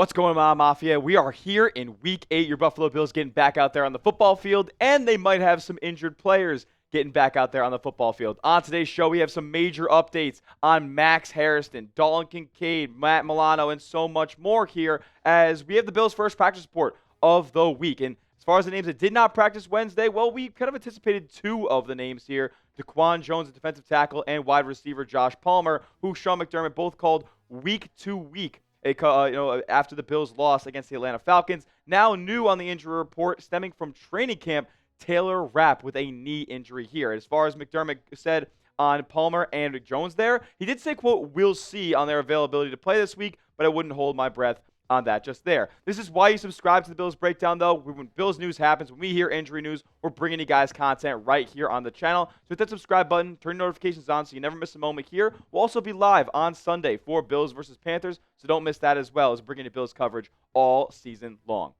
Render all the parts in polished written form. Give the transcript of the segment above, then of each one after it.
What's going on, Mafia? We are here in Week 8. Your Buffalo Bills getting back out there on the football field, and they might have some injured players getting back out there on the football field. On today's show, we have some major updates on Max Hairston, Dalton Kincaid, Matt Milano, and so much more here as we have the Bills' first practice report of the week. And as far as the names that did not practice Wednesday, well, we kind of anticipated two of the names here. Daquan Jones, the defensive tackle, and wide receiver Josh Palmer, who Sean McDermott both called week to week. After the Bills' loss against the Atlanta Falcons. Now new on the injury report stemming from training camp, Taylor Rapp with a knee injury here. As far as McDermott said on Palmer and Jones there, he did say, quote, "We'll see on their availability to play this week, but I wouldn't hold my breath on that just there." This is why you subscribe to the Bills Breakdown, though. When Bills news happens, when we hear injury news, we're bringing you guys content right here on the channel. So hit that subscribe button, turn notifications on so you never miss a moment here. We'll also be live on Sunday for Bills versus Panthers, so don't miss that as well as bringing you Bills coverage all season long.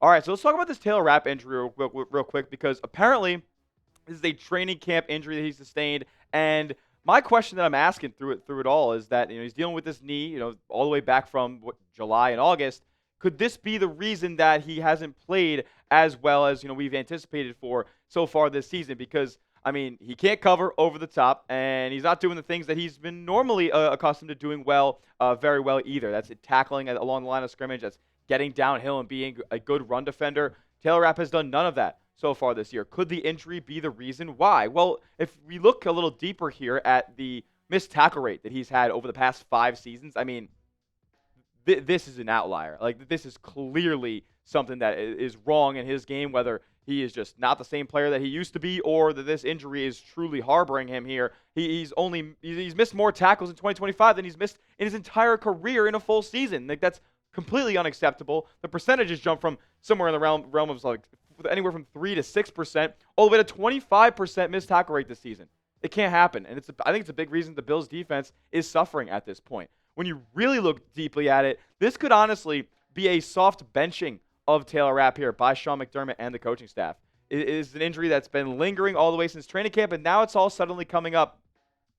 All right, so let's talk about this Taylor Rapp injury real quick because apparently this is a training camp injury that he sustained, and my question that I'm asking through it all is that he's dealing with this knee, all the way back from July and August. Could this be the reason that he hasn't played as well as we've anticipated for so far this season? Because he can't cover over the top, and he's not doing the things that he's been normally accustomed to doing very well either. That's tackling along the line of scrimmage. That's getting downhill and being a good run defender. Taylor Rapp has done none of that so far this year. Could the injury be the reason why? Well, if we look a little deeper here at the missed tackle rate that he's had over the past 5 seasons, this is an outlier. This is clearly something that is wrong in his game, whether he is just not the same player that he used to be or that this injury is truly harboring him here. He's missed more tackles in 2025 than he's missed in his entire career in a full season. That's completely unacceptable. The percentages jump from somewhere in the realm of anywhere from 3 to 6%, all the way to 25% missed tackle rate this season. It can't happen, and I think it's a big reason the Bills' defense is suffering at this point. When you really look deeply at it, this could honestly be a soft benching of Taylor Rapp here by Sean McDermott and the coaching staff. It is an injury that's been lingering all the way since training camp, and now it's all suddenly coming up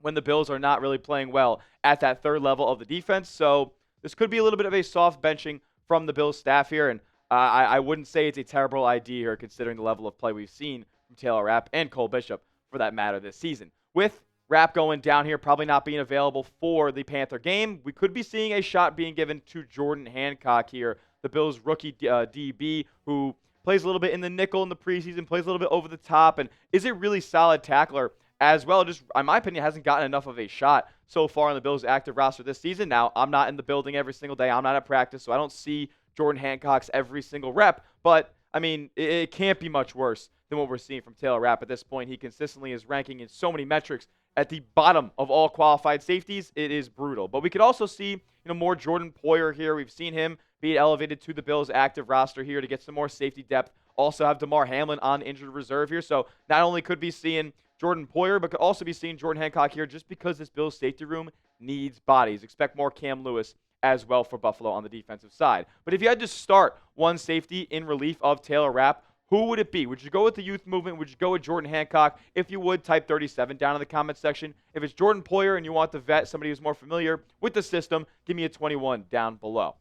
when the Bills are not really playing well at that third level of the defense. So this could be a little bit of a soft benching from the Bills staff here, and I wouldn't say it's a terrible idea here considering the level of play we've seen from Taylor Rapp and Cole Bishop for that matter this season. With Rapp going down here, probably not being available for the Panther game, we could be seeing a shot being given to Jordan Hancock here, the Bills' rookie DB, who plays a little bit in the nickel in the preseason, plays a little bit over the top, and is a really solid tackler as well. Just, in my opinion, hasn't gotten enough of a shot so far on the Bills' active roster this season. Now, I'm not in the building every single day. I'm not at practice, so I don't see Jordan Hancock's every single rep, but it can't be much worse than what we're seeing from Taylor Rapp at this point. He consistently is ranking in so many metrics at the bottom of all qualified safeties. It is brutal. But we could also see more Jordan Poyer here. We've seen him be elevated to the Bills' active roster here to get some more safety depth. Also have DeMar Hamlin on injured reserve here. So not only could be seeing Jordan Poyer, but could also be seeing Jordan Hancock here just because this Bills safety room needs bodies. Expect more Cam Lewis as well for Buffalo on the defensive side. But if you had to start one safety in relief of Taylor Rapp, who would it be? Would you go with the youth movement? Would you go with Jordan Hancock? If you would, type 37 down in the comment section. If it's Jordan Poyer and you want the vet, somebody who's more familiar with the system, give me a 21 down below.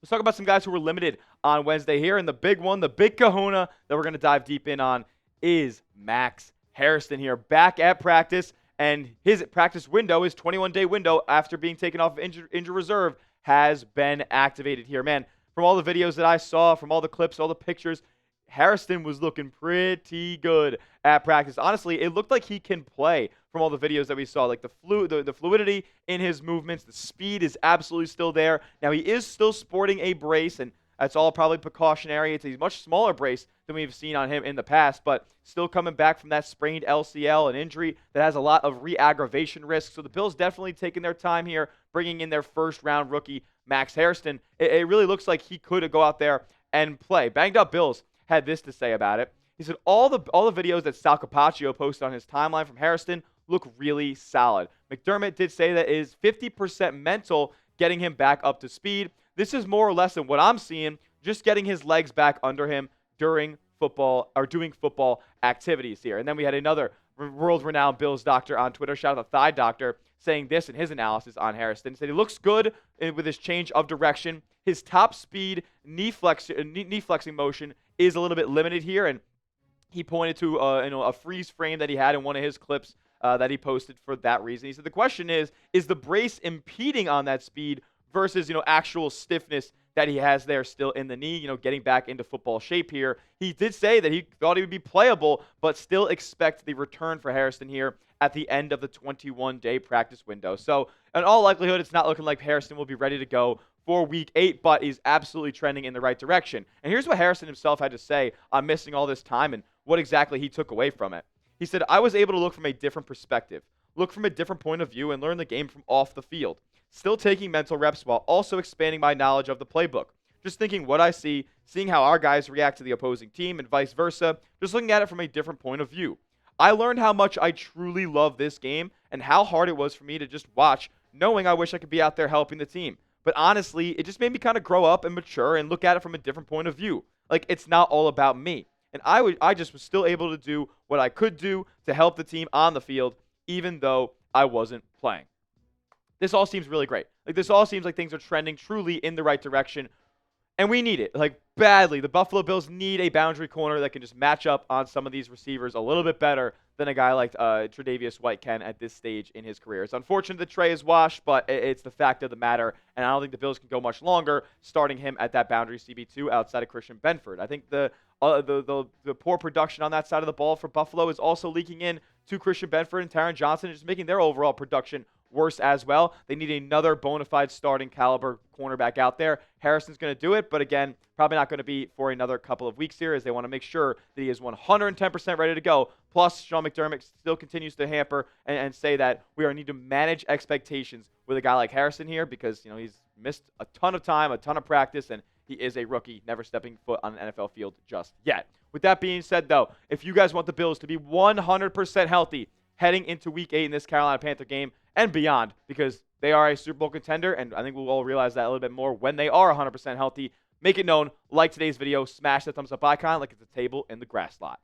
Let's talk about some guys who were limited on Wednesday here. And the big one, the big kahuna that we're going to dive deep in on is Max Hairston here, back at practice. And his practice window, his 21-day window after being taken off of injured reserve, has been activated here. Man, from all the videos that I saw, from all the clips, all the pictures, Hairston was looking pretty good at practice. Honestly, it looked like he can play from all the videos that we saw. Like the fluidity in his movements, the speed is absolutely still there. Now, he is still sporting a brace, and that's all probably precautionary. It's a much smaller brace than we've seen on him in the past, but still coming back from that sprained LCL, an injury that has a lot of re-aggravation risk. So the Bills definitely taking their time here, bringing in their first-round rookie, Max Hairston. It really looks like he could go out there and play. Banged Up Bills had this to say about it. He said, all the videos that Sal Capaccio posted on his timeline from Hairston look really solid. McDermott did say that it is 50% mental getting him back up to speed. This is more or less than what I'm seeing, just getting his legs back under him during football or doing football activities here. And then we had another world-renowned Bills doctor on Twitter, shout out to Thigh Doctor, saying this in his analysis on Hairston. He said he looks good with his change of direction. His top speed knee flexing motion is a little bit limited here, and he pointed to a freeze frame that he had in one of his clips that he posted for that reason. He said the question is the brace impeding on that speed versus actual stiffness that he has there still in the knee, getting back into football shape here. He did say that he thought he would be playable, but still expect the return for Hairston here at the end of the 21-day practice window. So in all likelihood, it's not looking like Hairston will be ready to go for Week 8, but he's absolutely trending in the right direction. And here's what Hairston himself had to say on missing all this time and what exactly he took away from it. He said, I was able to look from a different perspective, look from a different point of view, and learn the game from off the field. Still taking mental reps while also expanding my knowledge of the playbook. Just thinking what I see, seeing how our guys react to the opposing team and vice versa, just looking at it from a different point of view. I learned how much I truly love this game and how hard it was for me to just watch, knowing I wish I could be out there helping the team. But honestly, it just made me kind of grow up and mature and look at it from a different point of view. Like, it's not all about me. And I just was still able to do what I could do to help the team on the field, even though I wasn't playing. This all seems really great. Like, this all seems like things are trending truly in the right direction. And we need it, like, badly. The Buffalo Bills need a boundary corner that can just match up on some of these receivers a little bit better than a guy like Tre'Davious White can at this stage in his career. It's unfortunate that Trey is washed, but it's the fact of the matter, and I don't think the Bills can go much longer starting him at that boundary CB2 outside of Christian Benford. I think the poor production on that side of the ball for Buffalo is also leaking in to Christian Benford and Taron Johnson, just making their overall production worse as well. They need another bona fide starting caliber cornerback out there. Harrison's going to do it, but again, probably not going to be for another couple of weeks here as they want to make sure that he is 110% ready to go. Plus, Sean McDermott still continues to hamper and say that we need to manage expectations with a guy like Harrison here because, he's missed a ton of time, a ton of practice, and he is a rookie, never stepping foot on an NFL field just yet. With that being said, though, if you guys want the Bills to be 100% healthy heading into Week 8 in this Carolina Panther game and beyond, because they are a Super Bowl contender, and I think we'll all realize that a little bit more when they are 100% healthy, make it known, like today's video, smash that thumbs up icon like it's a table in the grass lot.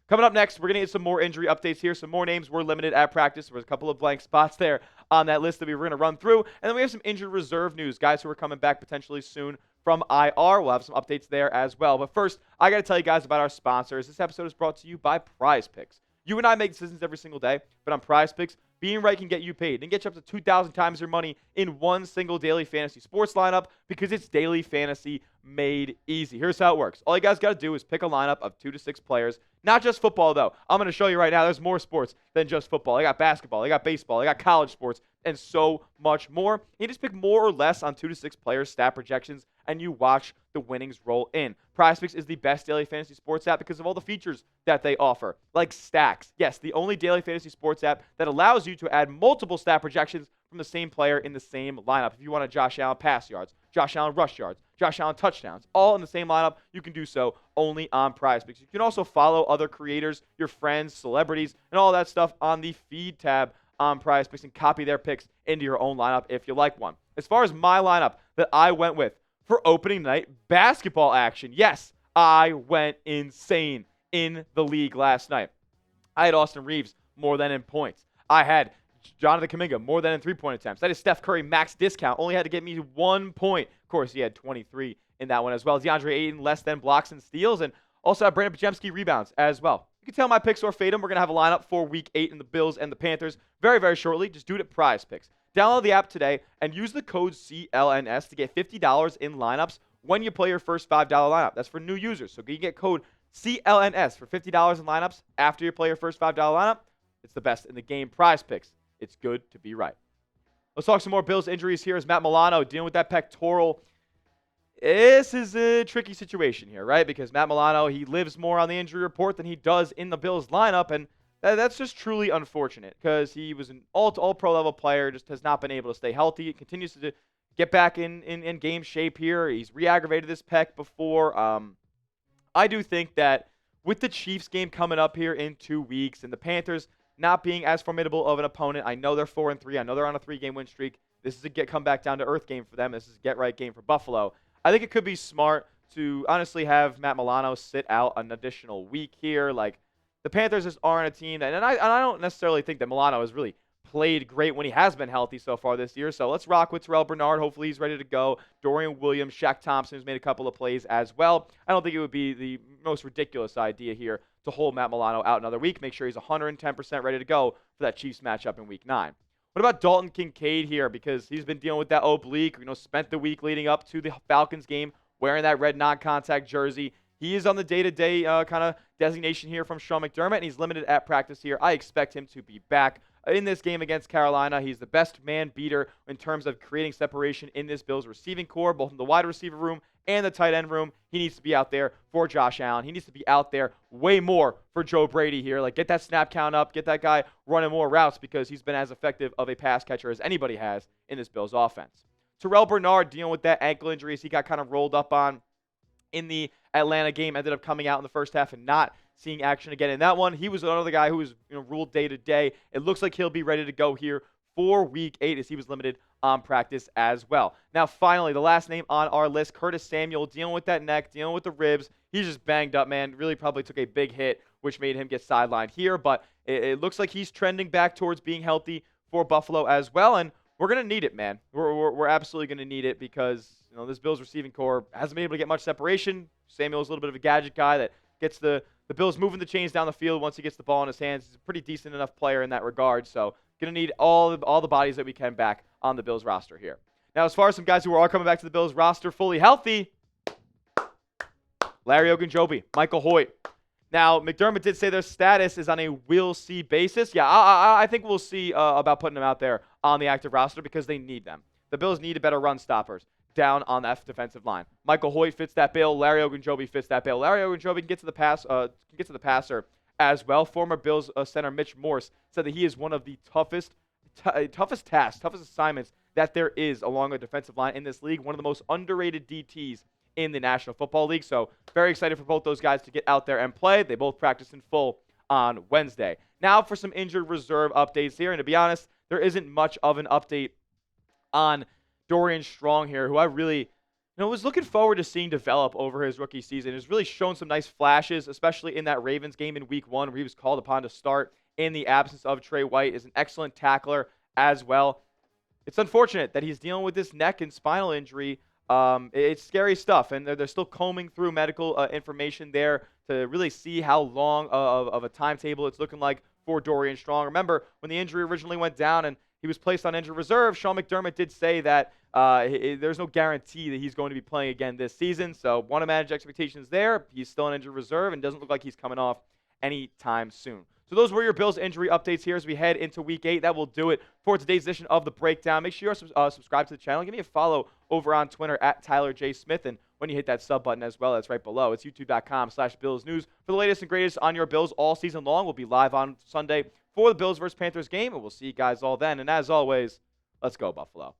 Coming up next, we're going to get some more injury updates here. Some more names were limited at practice. There was a couple of blank spots there on that list that we were going to run through. And then we have some injured reserve news, guys who are coming back potentially soon from IR. We'll have some updates there as well. But first, I got to tell you guys about our sponsors. This episode is brought to you by Prize Picks. You and I make decisions every single day, but on Prize Picks, being right can get you paid and get you up to 2,000 times your money in one single daily fantasy sports lineup because it's daily fantasy made easy. Here's how it works. All you guys got to do is pick a lineup of 2 to 6 players. Not just football, though. I'm going to show you right now there's more sports than just football. I got basketball, I got baseball, I got college sports, and so much more. You just pick more or less on 2 to 6 players' stat projections, and you watch the winnings roll in. PrizePicks is the best daily fantasy sports app because of all the features that they offer, like stacks. Yes, the only daily fantasy sports app that allows you to add multiple stat projections from the same player in the same lineup. If you want a Josh Allen pass yards, Josh Allen rush yards, Josh Allen touchdowns, all in the same lineup, you can do so only on PrizePicks. You can also follow other creators, your friends, celebrities, and all that stuff on the feed tab on PrizePicks and copy their picks into your own lineup if you like one. As far as my lineup that I went with for opening night basketball action, yes, I went insane in the league last night. I had Austin Reeves more than in points. I had Jonathan Kuminga more than in three-point attempts. That is Steph Curry max discount. Only had to get me 1 point. Of course, he had 23 in that one as well. DeAndre Ayton less than blocks and steals, and also had Brandon Pajemski rebounds as well. You can tell my picks or fade them. We're going to have a lineup for Week 8 in the Bills and the Panthers very, very shortly. Just do it at PrizePicks. Download the app today and use the code CLNS to get $50 in lineups when you play your first $5 lineup. That's for new users. So you get code CLNS for $50 in lineups after you play your first $5 lineup. It's the best in the game. PrizePicks. It's good to be right. Let's talk some more Bills injuries here as Matt Milano dealing with that pectoral. This is a tricky situation here, right? Because Matt Milano, he lives more on the injury report than he does in the Bills lineup, and that's just truly unfortunate because he was an all-pro level player, just has not been able to stay healthy. He continues to get back in game shape here. He's re-aggravated this pec before. I do think that with the Chiefs game coming up here in 2 weeks and the Panthers not being as formidable of an opponent, I know they're 4-3. I know they're on a 3-game win streak. This is a come back down to earth game for them. This is a get right game for Buffalo. I think it could be smart to honestly have Matt Milano sit out an additional week here. Like, the Panthers just aren't a team that, and I don't necessarily think that Milano has really played great when he has been healthy so far this year. So let's rock with Terrel Bernard. Hopefully he's ready to go. Dorian Williams, Shaq Thompson has made a couple of plays as well. I don't think it would be the most ridiculous idea here to hold Matt Milano out another week. Make sure he's 110% ready to go for that Chiefs matchup in Week 9. What about Dalton Kincaid here? Because he's been dealing with that oblique, spent the week leading up to the Falcons game wearing that red non-contact jersey. He is on the day-to-day kind of designation here from Sean McDermott, and he's limited at practice here. I expect him to be back in this game against Carolina. He's the best man beater in terms of creating separation in this Bills receiving core, both in the wide receiver room and the tight end room. He needs to be out there for Josh Allen. He needs to be out there way more for Joe Brady here. Like, get that snap count up, get that guy running more routes, because he's been as effective of a pass catcher as anybody has in this Bills offense. Terrel Bernard dealing with that ankle injury as he got kind of rolled up on in the Atlanta game, ended up coming out in the first half and not seeing action again in that one. He was another guy who was ruled day to day. It looks like he'll be ready to go here for Week 8 as he was limited on practice as well. Now, finally, the last name on our list, Curtis Samuel, dealing with that neck, dealing with the ribs. He's just banged up, man. Really probably took a big hit, which made him get sidelined here. But it looks like he's trending back towards being healthy for Buffalo as well. And we're going to need it, man. We're absolutely going to need it because this Bills receiving core hasn't been able to get much separation. Samuel's a little bit of a gadget guy that gets the Bills moving the chains down the field once he gets the ball in his hands. He's a pretty decent enough player in that regard. So going to need all the bodies that we can back on the Bills roster here. Now, as far as some guys who are coming back to the Bills roster fully healthy, Larry Ogunjobi, Michael Hoecht. Now, McDermott did say their status is on a we'll-see basis. Yeah, I think we'll see about putting them out there on the active roster because they need them. The Bills need better run stoppers down on that defensive line. Michael Hoecht fits that bill. Larry Ogunjobi fits that bill. Larry Ogunjobi can get to the passer as well. Former Bills center Mitch Morse said that he is one of the toughest assignments that there is along a defensive line in this league. One of the most underrated DTs in the National Football League. So very excited for both those guys to get out there and play. They both practiced in full on Wednesday. Now for some injured reserve updates here. And to be honest, there isn't much of an update on Dorian Strong here, who I really was looking forward to seeing develop over his rookie season. He's really shown some nice flashes, especially in that Ravens game in Week 1 where he was called upon to start in the absence of Trey White. Is an excellent tackler as well. It's unfortunate that he's dealing with this neck and spinal injury. It's scary stuff, and they're still combing through medical information there to really see how long of a timetable it's looking like for Dorian Strong. Remember, when the injury originally went down and he was placed on injured reserve, Sean McDermott did say that there's no guarantee that he's going to be playing again this season. So want to manage expectations there. He's still on injured reserve and doesn't look like he's coming off anytime soon. So those were your Bills injury updates here as we head into Week 8. That will do it for today's edition of The Breakdown. Make sure you're subscribed to the channel. Give me a follow over on Twitter at Tyler J. Smith. And when you hit that sub button as well, that's right below. It's youtube.com/Bills News for the latest and greatest on your Bills all season long. We'll be live on Sunday for the Bills vs. Panthers game, and we'll see you guys all then. And as always, let's go, Buffalo.